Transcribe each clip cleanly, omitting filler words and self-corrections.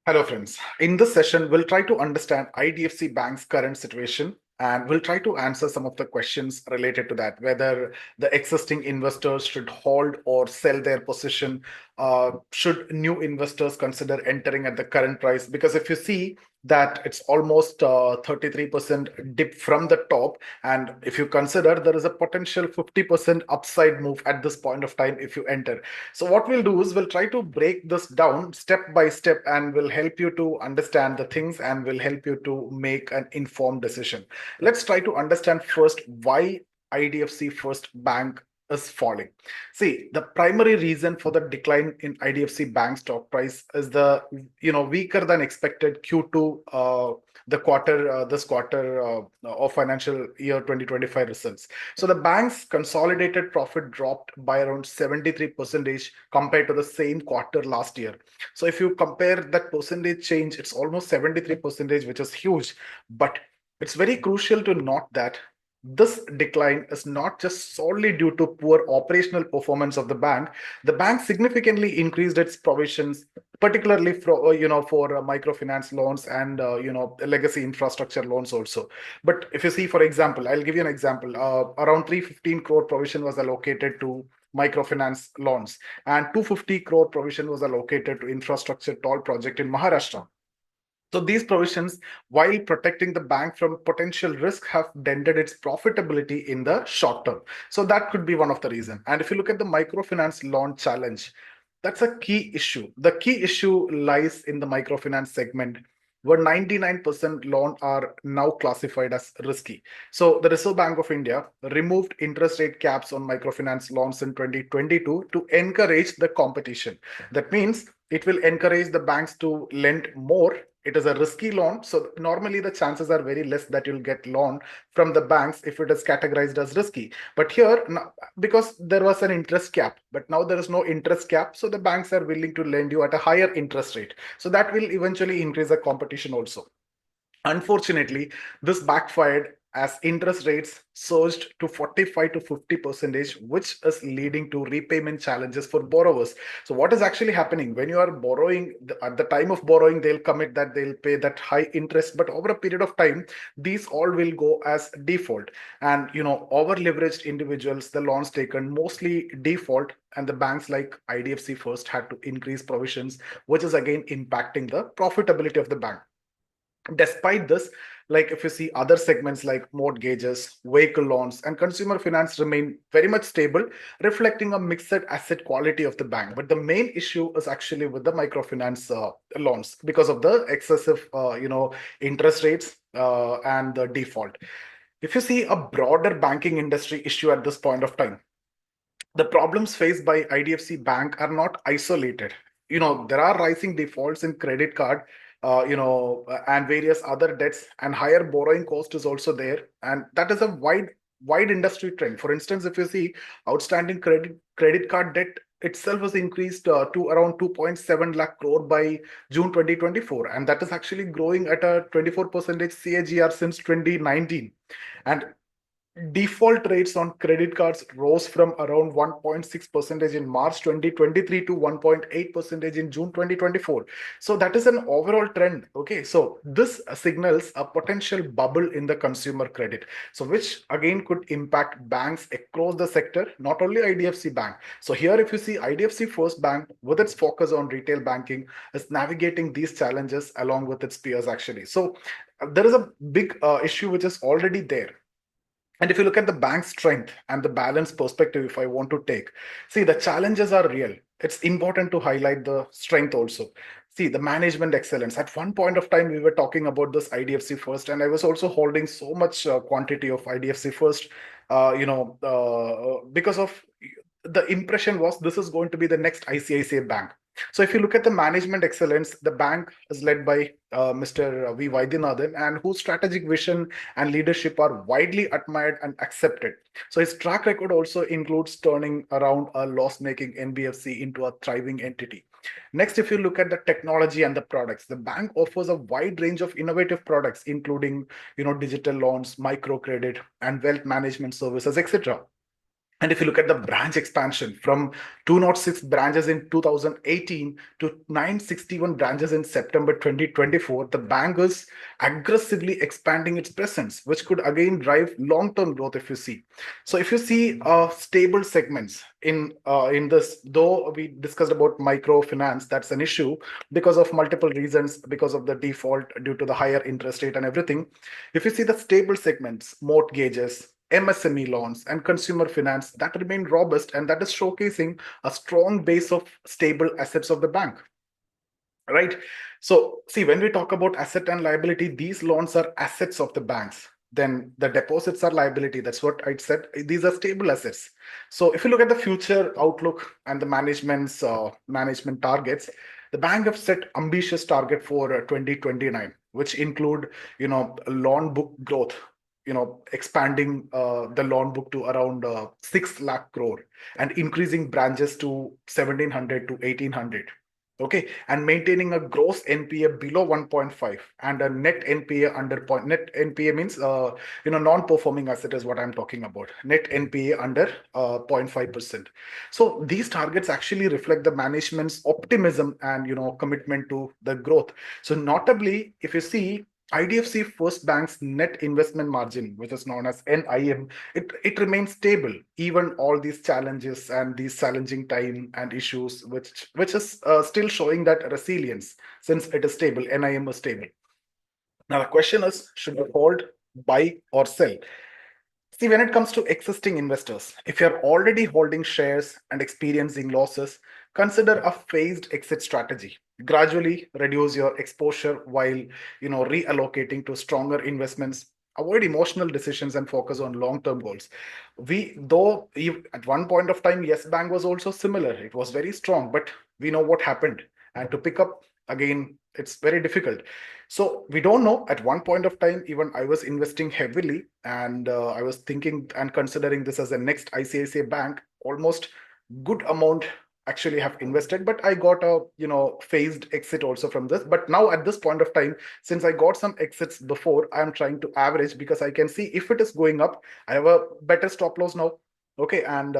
Hello, friends. In this session, we'll try to understand IDFC Bank's current situation and we'll try to answer some of the questions related to that, whether the existing investors should hold or sell their position, should new investors consider entering at the current price? Because if you see that it's almost 33% dip from the top, and if you consider there is a potential 50% upside move at this point of time if you enter. So what we'll do is we'll try to break this down step by step and we'll help you to understand the things and will help you to make an informed decision. Let's try to understand first why IDFC First Bank is falling. See, the primary reason for the decline in IDFC Bank stock price is the weaker than expected Q2 this quarter of financial year 2025 results. So the bank's consolidated profit dropped by around 73% compared to the same quarter last year. So if you compare that percentage change, it's almost 73%, which is huge. But it's very crucial to note that this decline is not just solely due to poor operational performance of the bank. The bank significantly increased its provisions, particularly for microfinance loans and legacy infrastructure loans also. But if you see, for example, I'll give you an example. Around 315 crore provision was allocated to microfinance loans, and 250 crore provision was allocated to infrastructure toll project in Maharashtra. So these provisions, while protecting the bank from potential risk, have dented its profitability in the short term. So that could be one of the reasons. And if you look at the microfinance loan challenge, that's a key issue. The key issue lies in the microfinance segment, where 99% loan are now classified as risky. So the Reserve Bank of India removed interest rate caps on microfinance loans in 2022 to encourage the competition. That means it will encourage the banks to lend more. It is a risky loan, so normally the chances are very less that you'll get loan from the banks if it is categorized as risky. But here, because there was an interest cap, but now there is no interest cap, so the banks are willing to lend you at a higher interest rate. So that will eventually increase the competition also. Unfortunately, this backfired as interest rates surged to 45 to 50%, which is leading to repayment challenges for borrowers. So, what is actually happening when you are borrowing? At the time of borrowing, they'll commit that they'll pay that high interest, but over a period of time, these all will go as default. And over leveraged individuals, the loans taken mostly default, and the banks like IDFC First had to increase provisions, which is again impacting the profitability of the bank. Despite this, like if you see other segments like mortgages, vehicle loans, and consumer finance remain very much stable, reflecting a mixed asset quality of the bank. But the main issue is actually with the microfinance loans because of the excessive, interest rates and the default. If you see a broader banking industry issue at this point of time, the problems faced by IDFC Bank are not isolated. There are rising defaults in credit card, and various other debts, and higher borrowing cost is also there, and that is a wide industry trend. For instance, if you see outstanding credit card debt itself has increased to around 2.7 lakh crore by June 2024, and that is actually growing at a 24% CAGR since 2019. And default rates on credit cards rose from around 1.6% in March 2023 to 1.8% in June 2024. So that is an overall trend. Okay, so this signals a potential bubble in the consumer credit. So which again could impact banks across the sector, not only IDFC Bank. So here, if you see IDFC First Bank with its focus on retail banking is navigating these challenges along with its peers actually. So there is a big issue which is already there. And if you look at the bank's strength and the balance perspective, if I want to take, see, the challenges are real. It's important to highlight the strength also. See, the management excellence. At one point of time, we were talking about this IDFC First, and I was also holding so much quantity of IDFC First, because of the impression was this is going to be the next ICICI Bank. So if you look at the management excellence, the bank is led by Mr. VVaidyanathan, and whose strategic vision and leadership are widely admired and accepted. So his track record also includes turning around a loss-making NBFC into a thriving entity. Next, if you look at the technology and the products, the bank offers a wide range of innovative products, including digital loans, microcredit, and wealth management services, etc. And if you look at the branch expansion from 206 branches in 2018 to 961 branches in September 2024, the bank is aggressively expanding its presence, which could again drive long-term growth if you see. So if you see stable segments in this, though we discussed about microfinance, that's an issue because of multiple reasons, because of the default due to the higher interest rate and everything. If you see the stable segments, mortgages, MSME loans, and consumer finance, that remain robust, and that is showcasing a strong base of stable assets of the bank. Right. So, see, when we talk about asset and liability, these loans are assets of the banks. Then the deposits are liability. That's what I said. These are stable assets. So, if you look at the future outlook and the management targets, the bank have set ambitious target for 2029, which include loan book growth. Expanding the loan book to around 6 lakh crore and increasing branches to 1700 to 1800. Okay, and maintaining a gross NPA below 1.5 and a net NPA under point. Net NPA means non-performing asset is what I'm talking about. Net NPA under 0.5%. So these targets actually reflect the management's optimism and commitment to the growth. So notably, if you see IDFC First Bank's net investment margin, which is known as NIM, it remains stable, even all these challenges and these challenging time and issues, which is still showing that resilience since it is stable. NIM is stable. Now the question is, should we hold, buy, or sell? See, when it comes to existing investors, if you're already holding shares and experiencing losses, consider a phased exit strategy. Gradually reduce your exposure while reallocating to stronger investments. Avoid emotional decisions and focus on long-term goals. At one point of time, Yes Bank was also similar. It was very strong, but we know what happened. And to pick up again, it's very difficult. So we don't know. At one point of time, even I was investing heavily, and I was thinking and considering this as the next ICICI Bank. Almost good amount actually have invested, but I got a phased exit also from this. But now at this point of time, since I got some exits before, I'm trying to average because I can see if it is going up, I have a better stop loss now. Okay, and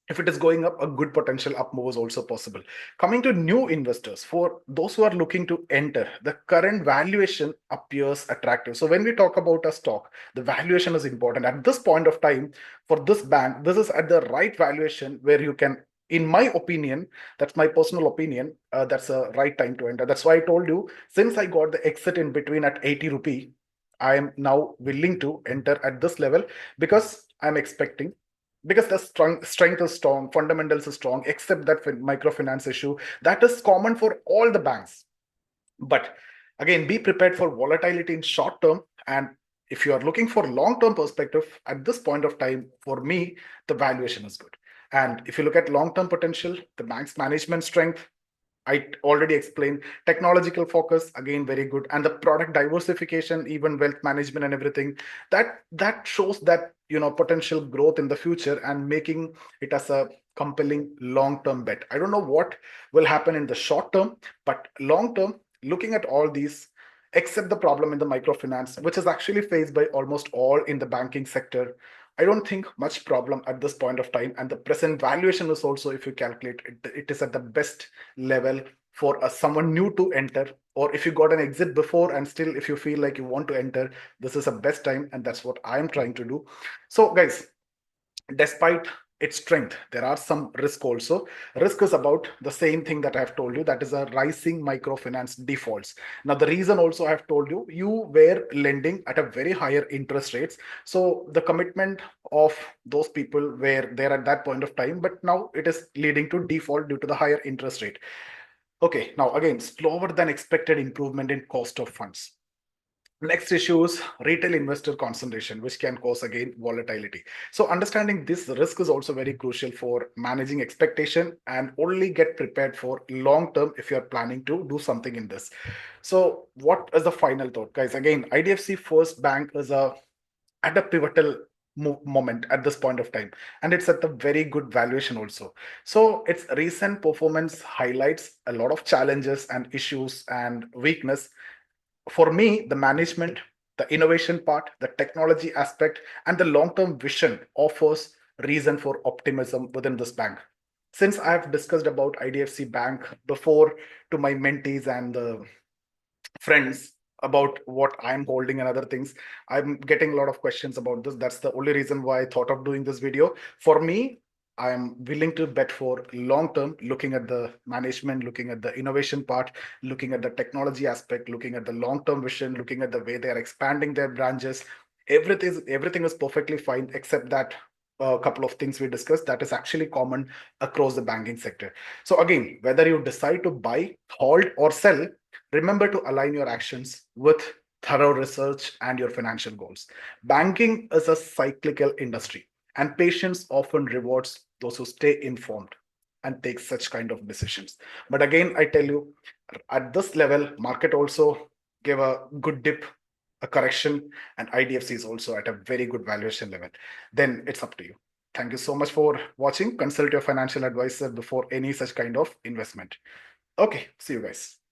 if it is going up, a good potential up move is also possible. Coming to new investors, for those who are looking to enter, the current valuation appears attractive. So when we talk about a stock, the valuation is important. At this point of time, for this bank, this is at the right valuation where you can, in my opinion, that's my personal opinion, that's a right time to enter. That's why I told you, since I got the exit in between at 80 rupee, I am now willing to enter at this level because I'm expecting, because the strength is strong, fundamentals is strong, except that microfinance issue that is common for all the banks. But again, be prepared for volatility in short term. And if you are looking for long term perspective at this point of time, for me, the valuation is good. And if you look at long term potential, the bank's management strength, I already explained. Technological focus, again, very good. And the product diversification, even wealth management and everything, that shows that potential growth in the future and making it as a compelling long-term bet. I don't know what will happen in the short term, but long term, looking at all these, except the problem in the microfinance, which is actually faced by almost all in the banking sector, I don't think much problem at this point of time. And the present valuation is also, if you calculate it, it is at the best level for someone new to enter. Or if you got an exit before and still if you feel like you want to enter, this is the best time, and that's what I'm trying to do. So guys, despite its strength, there are some risk also. Risk is about the same thing that I have told you, that is a rising microfinance defaults. Now the reason also I have told you, you were lending at a very higher interest rates, so the commitment of those people were there at that point of time, but now it is leading to default due to the higher interest rate. Okay, now again, slower than expected improvement in cost of funds. Next issue is retail investor concentration, which can cause again volatility. So understanding this risk is also very crucial for managing expectation, and only get prepared for long term if you are planning to do something in this. So what is the final thought, guys? Again, IDFC First Bank is at a pivotal moment at this point of time, and it's at a very good valuation also. So its recent performance highlights a lot of challenges and issues and weakness. For me, the management, the innovation part, the technology aspect, and the long term vision offers reason for optimism within this bank. Since I've discussed about IDFC Bank before to my mentees and the friends about what I'm holding and other things, I'm getting a lot of questions about this. That's the only reason why I thought of doing this video. For me, I'm willing to bet for long term, looking at the management, looking at the innovation part, looking at the technology aspect, looking at the long term vision, looking at the way they are expanding their branches. Everything is perfectly fine except that a couple of things we discussed that is actually common across the banking sector. So again, whether you decide to buy, hold, or sell, remember to align your actions with thorough research and your financial goals. Banking is a cyclical industry, and patience often rewards those who stay informed and take such kind of decisions. But again, I tell you, at this level, market also gave a good dip, a correction, and IDFC is also at a very good valuation level. Then it's up to you. Thank you so much for watching. Consult your financial advisor before any such kind of investment. Okay, see you guys.